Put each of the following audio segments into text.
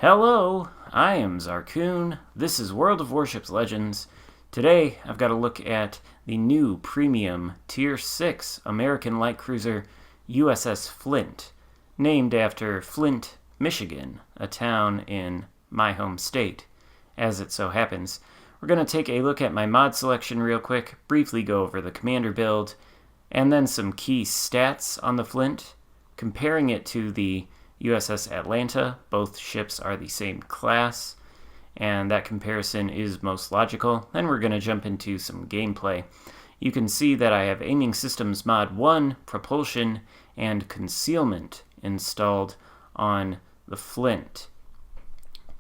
Hello, I am Xarkun. This is World of Warships Legends. Today, I've got a look at the new premium Tier 6 American light cruiser USS Flint, named after Flint, Michigan, a town in my home state, as it so happens. We're going to take a look at my mod selection real quick, briefly go over the commander build, and then some key stats on the Flint, comparing it to the USS Atlanta. Both ships are the same class, and that comparison is most logical. Then we're going to jump into some gameplay. You can see that I have Aiming Systems Mod 1, Propulsion, and Concealment installed on the Flint.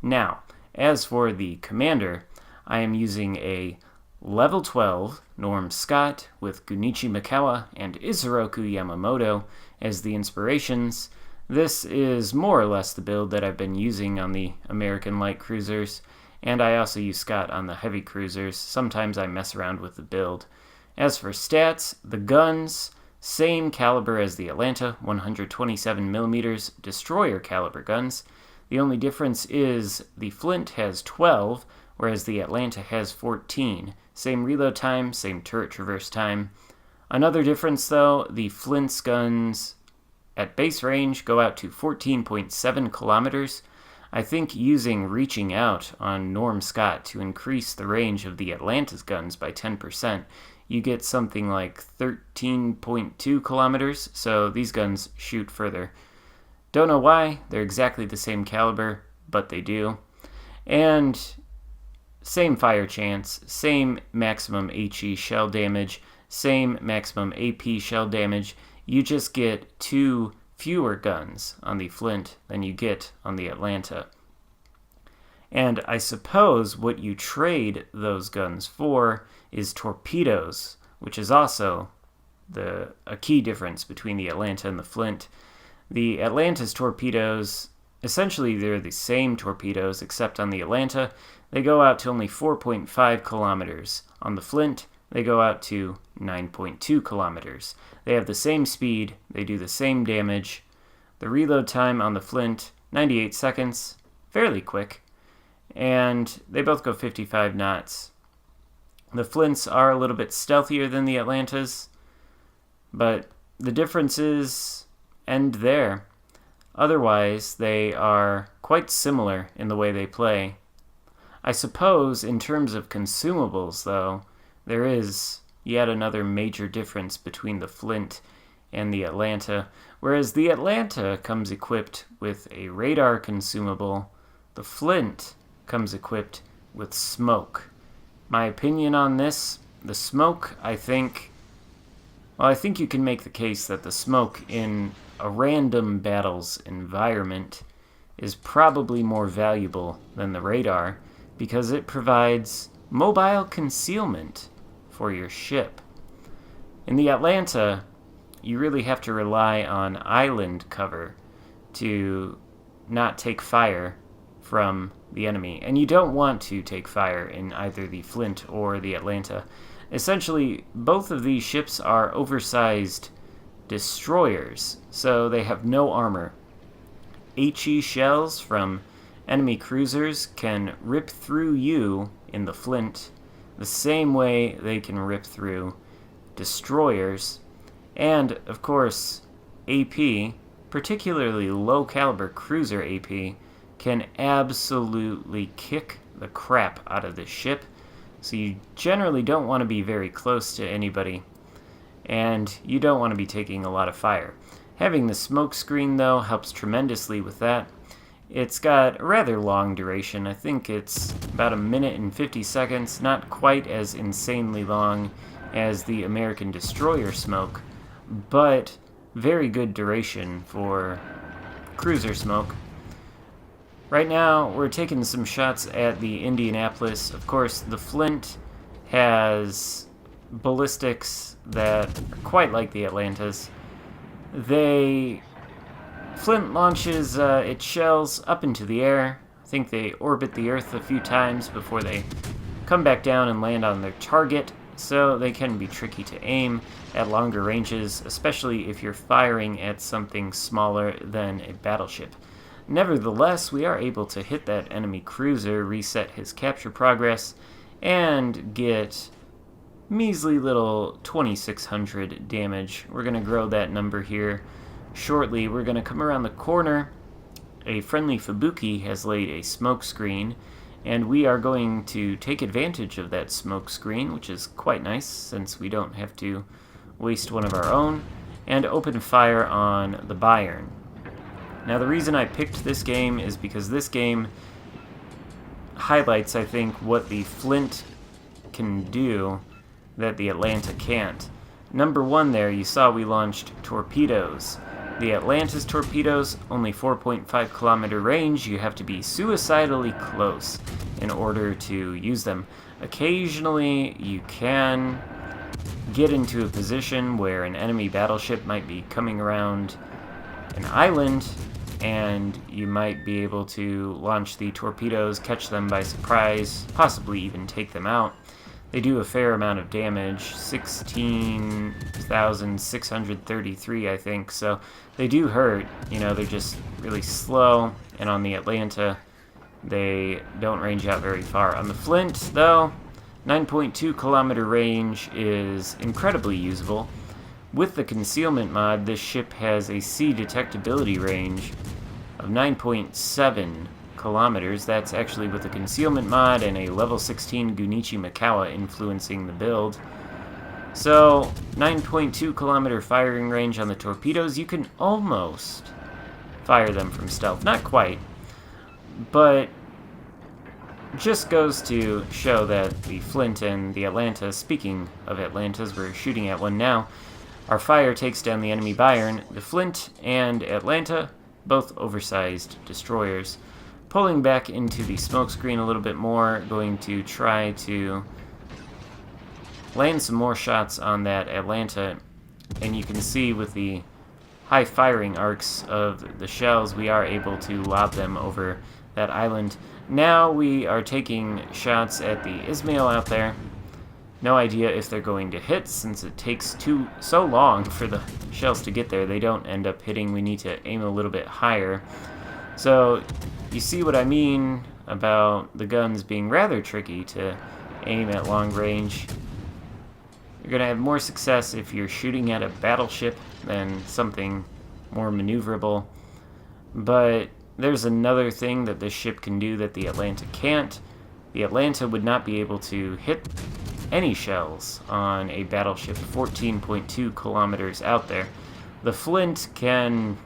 Now, as for the commander, I am using a Level 12 Norm Scott with Gunichi Mikawa and Isoroku Yamamoto as the inspirations. This is more or less the build that I've been using on the American light cruisers, and I also use Scott on the heavy cruisers. Sometimes I mess around with the build. As for stats, the guns, same caliber as the Atlanta, 127mm destroyer caliber guns. The only difference is the Flint has 12, whereas the Atlanta has 14. Same reload time, same turret traverse time. Another difference though, the Flint's guns at base range go out to 14.7 kilometers. I think using Reaching Out on Norm Scott to increase the range of the Atlanta's guns by 10%, you get something like 13.2 kilometers, so these guns shoot further. Don't know why, they're exactly the same caliber, but they do. And same fire chance, same maximum HE shell damage, same maximum AP shell damage. You just get 2 fewer guns on the Flint than you get on the Atlanta. And I suppose what you trade those guns for is torpedoes, which is also a key difference between the Atlanta and the Flint. The Atlanta's torpedoes, essentially they're the same torpedoes, except on the Atlanta, they go out to only 4.5 kilometers. On the Flint, they go out to 9.2 kilometers. They have the same speed, they do the same damage. The reload time on the Flint, 98 seconds, fairly quick, and they both go 55 knots. The Flints are a little bit stealthier than the Atlantas, but the differences end there. Otherwise, they are quite similar in the way they play. I suppose in terms of consumables, though, there is yet another major difference between the Flint and the Atlanta. Whereas the Atlanta comes equipped with a radar consumable, the Flint comes equipped with smoke. My opinion on this, the smoke, I think you can make the case that the smoke in a random battles environment is probably more valuable than the radar because it provides mobile concealment for your ship. In the Atlanta, you really have to rely on island cover to not take fire from the enemy, and you don't want to take fire in either the Flint or the Atlanta. Essentially, both of these ships are oversized destroyers, so they have no armor. HE shells from enemy cruisers can rip through you in the Flint the same way they can rip through destroyers. And, of course, AP, particularly low-caliber cruiser AP, can absolutely kick the crap out of this ship. So you generally don't want to be very close to anybody, and you don't want to be taking a lot of fire. Having the smoke screen, though, helps tremendously with that. It's got a rather long duration. I think it's about 1 minute and 50 seconds, not quite as insanely long as the American destroyer smoke, but very good duration for cruiser smoke. Right now, we're taking some shots at the Indianapolis. Of course, the Flint has ballistics that are quite like the Atlantas. Flint launches its shells up into the air. I think they orbit the Earth a few times before they come back down and land on their target, so they can be tricky to aim at longer ranges, especially if you're firing at something smaller than a battleship. Nevertheless, we are able to hit that enemy cruiser, reset his capture progress, and get measly little 2,600 damage. We're going to grow that number here shortly. We're going to come around the corner. A friendly Fubuki has laid a smoke screen, and we are going to take advantage of that smoke screen, which is quite nice since we don't have to waste one of our own, and open fire on the Bayern. Now, the reason I picked this game is because this game highlights, I think, what the Flint can do that the Atlanta can't. Number one there, you saw we launched torpedoes. The Atlanta's torpedoes, only 4.5 kilometer range. You have to be suicidally close in order to use them. Occasionally, you can get into a position where an enemy battleship might be coming around an island, and you might be able to launch the torpedoes, catch them by surprise, possibly even take them out. They do a fair amount of damage, 16,633, I think, so they do hurt. You know, they're just really slow, and on the Atlanta, they don't range out very far. On the Flint, though, 9.2 kilometer range is incredibly usable. With the concealment mod, this ship has a sea detectability range of 9.7 kilometers. That's actually with the concealment mod and a level 16 Gunichi Mikawa influencing the build. So 9.2 kilometer firing range on the torpedoes. You can almost fire them from stealth. Not quite, but just goes to show that the Flint and the Atlanta, speaking of Atlantas, we're shooting at one now, our fire takes down the enemy Bayern. The Flint and Atlanta, both oversized destroyers. Pulling back into the smokescreen a little bit more, going to try to land some more shots on that Atlanta, and you can see with the high firing arcs of the shells, we are able to lob them over that island. Now we are taking shots at the Ismail out there. No idea if they're going to hit, since it takes so long for the shells to get there. They don't end up hitting. We need to aim a little bit higher. So you see what I mean about the guns being rather tricky to aim at long range. You're going to have more success if you're shooting at a battleship than something more maneuverable. But there's another thing that this ship can do that the Atlanta can't. The Atlanta would not be able to hit any shells on a battleship 14.2 kilometers out there. The Flint can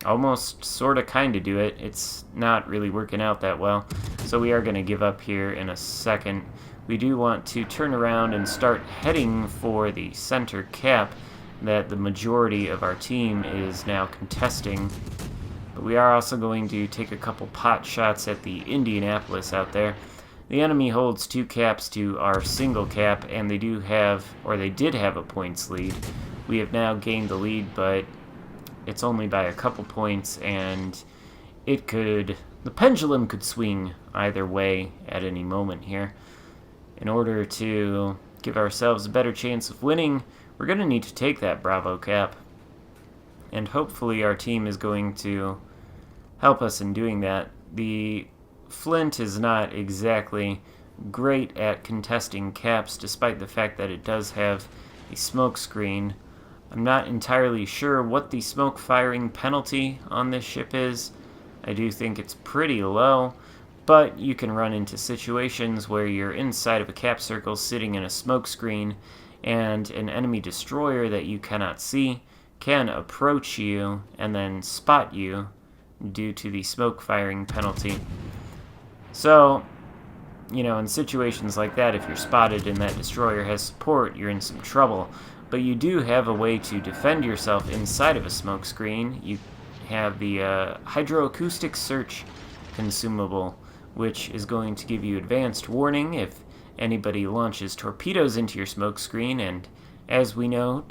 almost sort of kind of do it. It's not really working out that well, so we are going to give up here in a second. We do want to turn around and start heading for the center cap that the majority of our team is now contesting. But we are also going to take a couple pot shots at the Indianapolis out there. The enemy holds 2 caps to our single cap, and they did have a points lead. We have now gained the lead, but it's only by a couple points, and the pendulum could swing either way at any moment here. In order to give ourselves a better chance of winning, we're going to need to take that Bravo cap. And hopefully our team is going to help us in doing that. The Flint is not exactly great at contesting caps, despite the fact that it does have a smoke screen. I'm not entirely sure what the smoke firing penalty on this ship is. I do think it's pretty low, but you can run into situations where you're inside of a cap circle sitting in a smoke screen, and an enemy destroyer that you cannot see can approach you and then spot you due to the smoke firing penalty. So, in situations like that, if you're spotted and that destroyer has support, you're in some trouble. But you do have a way to defend yourself inside of a smoke screen. You have the hydroacoustic search consumable, which is going to give you advanced warning if anybody launches torpedoes into your smoke screen. And as we know,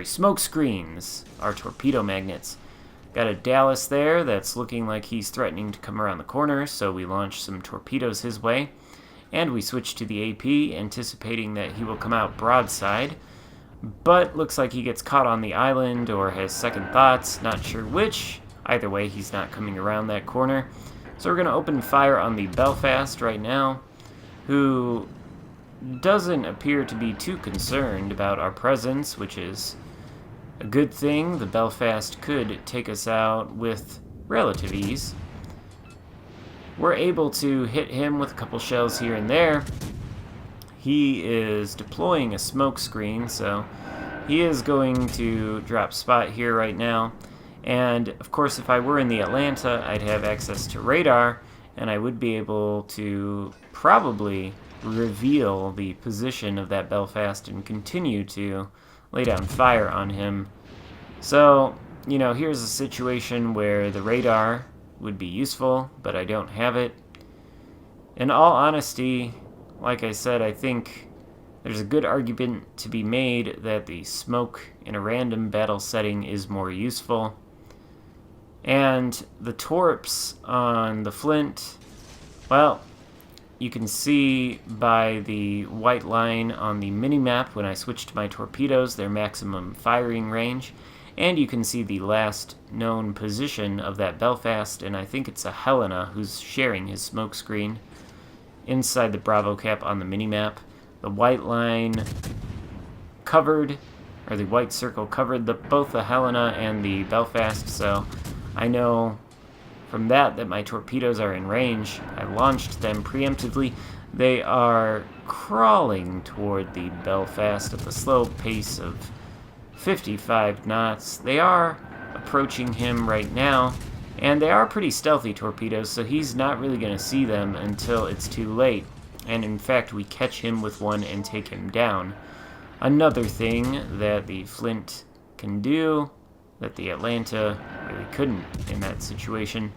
smoke screens are torpedo magnets. Got a Dallas there that's looking like he's threatening to come around the corner, so we launch some torpedoes his way. And we switch to the AP, anticipating that he will come out broadside. But looks like he gets caught on the island or has second thoughts, not sure which. Either way, he's not coming around that corner. So we're going to open fire on the Belfast right now, who doesn't appear to be too concerned about our presence, which is a good thing. The Belfast could take us out with relative ease. We're able to hit him with a couple shells here and there. He is deploying a smoke screen, so he is going to drop spot here right now. And of course, if I were in the Atlanta, I'd have access to radar, and I would be able to probably reveal the position of that Belfast and continue to lay down fire on him. So, you know, here's a situation where the radar would be useful, but I don't have it. In all honesty, like I said, I think there's a good argument to be made that the smoke in a random battle setting is more useful. And the torps on the Flint, well, you can see by the white line on the minimap when I switch to my torpedoes their maximum firing range. And you can see the last known position of that Belfast, and I think it's a Helena who's sharing his smoke screen inside the Bravo cap on the minimap. The white line covered, or the white circle covered both the Helena and the Belfast, so I know from that my torpedoes are in range. I launched them preemptively. They are crawling toward the Belfast at a slow pace of 55 knots. They are approaching him right now, and they are pretty stealthy torpedoes, so he's not really going to see them until it's too late. And in fact, we catch him with one and take him down. Another thing that the Flint can do that the Atlanta really couldn't in that situation.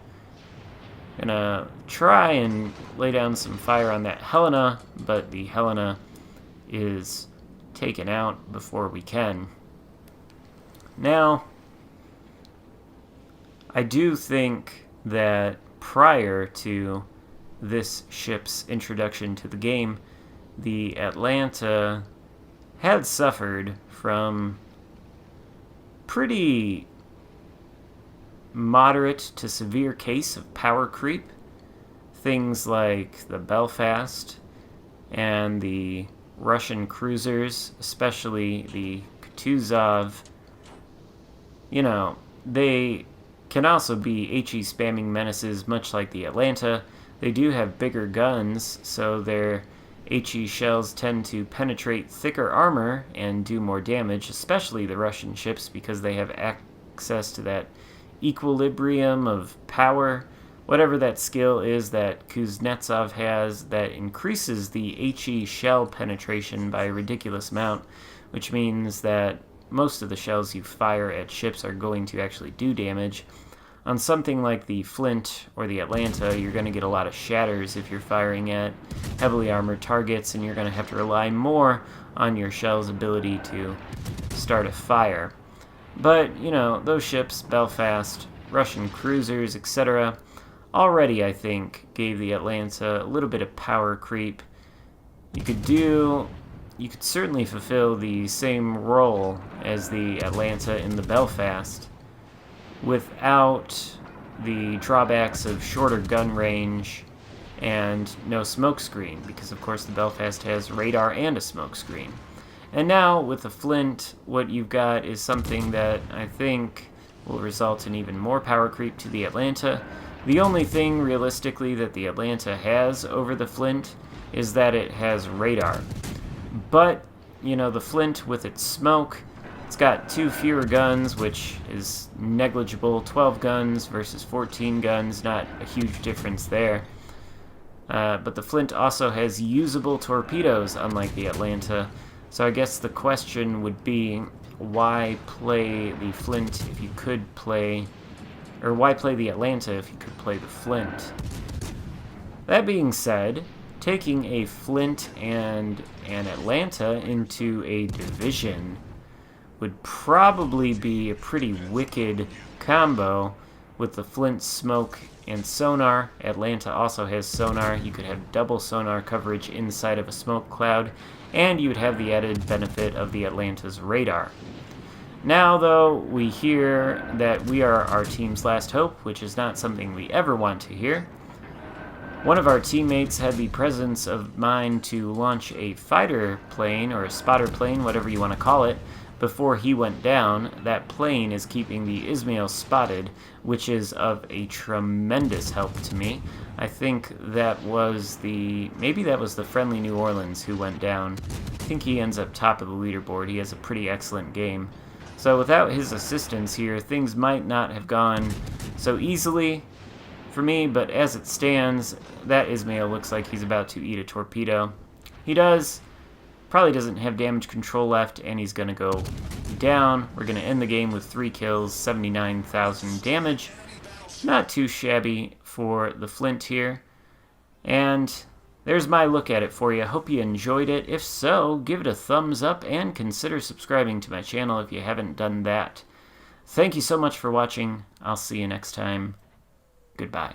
Gonna try and lay down some fire on that Helena, but the Helena is taken out before we can. Now, I do think that prior to this ship's introduction to the game, the Atlanta had suffered from pretty moderate to severe case of power creep. Things like the Belfast and the Russian cruisers, especially the Kutuzov, you know, they can also be HE spamming menaces much like the Atlanta. They do have bigger guns, so their HE shells tend to penetrate thicker armor and do more damage, especially the Russian ships, because they have access to that equilibrium of power, whatever that skill is that Kuznetsov has that increases the HE shell penetration by a ridiculous amount, which means that most of the shells you fire at ships are going to actually do damage. On something like the Flint or the Atlanta, you're going to get a lot of shatters if you're firing at heavily armored targets, and you're going to have to rely more on your shell's ability to start a fire. But, you know, those ships, Belfast, Russian cruisers, etc., already, I think, gave the Atlanta a little bit of power creep. You could certainly fulfill the same role as the Atlanta in the Belfast without the drawbacks of shorter gun range and no smoke screen, because of course the Belfast has radar and a smoke screen. And now with the Flint, what you've got is something that I think will result in even more power creep to the Atlanta. The only thing realistically that the Atlanta has over the Flint is that it has radar. But, you know, the Flint with its smoke, it's got 2 fewer guns, which is negligible. 12 guns versus 14 guns, not a huge difference there. But the Flint also has usable torpedoes, unlike the Atlanta. So I guess the question would be, why play the Flint if you could play... or why play the Atlanta if you could play the Flint? That being said, taking a Flint and an Atlanta into a division would probably be a pretty wicked combo, with the Flint smoke and sonar. Atlanta also has sonar. You could have double sonar coverage inside of a smoke cloud, and you would have the added benefit of the Atlanta's radar. Now, though, we hear that we are our team's last hope, which is not something we ever want to hear. One of our teammates had the presence of mind to launch a fighter plane, or a spotter plane, whatever you want to call it, before he went down. That plane is keeping the Ismail spotted, which is of a tremendous help to me. I think that was maybe that was the friendly New Orleans who went down. I think he ends up top of the leaderboard. He has a pretty excellent game. So without his assistance here, things might not have gone so easily for me, but as it stands, that Ismail looks like he's about to eat a torpedo. He does. Probably doesn't have damage control left, and he's going to go down. We're going to end the game with 3 kills, 79,000 damage. Not too shabby for the Flint here. And there's my look at it for you. I hope you enjoyed it. If so, give it a thumbs up and consider subscribing to my channel if you haven't done that. Thank you so much for watching. I'll see you next time. Goodbye.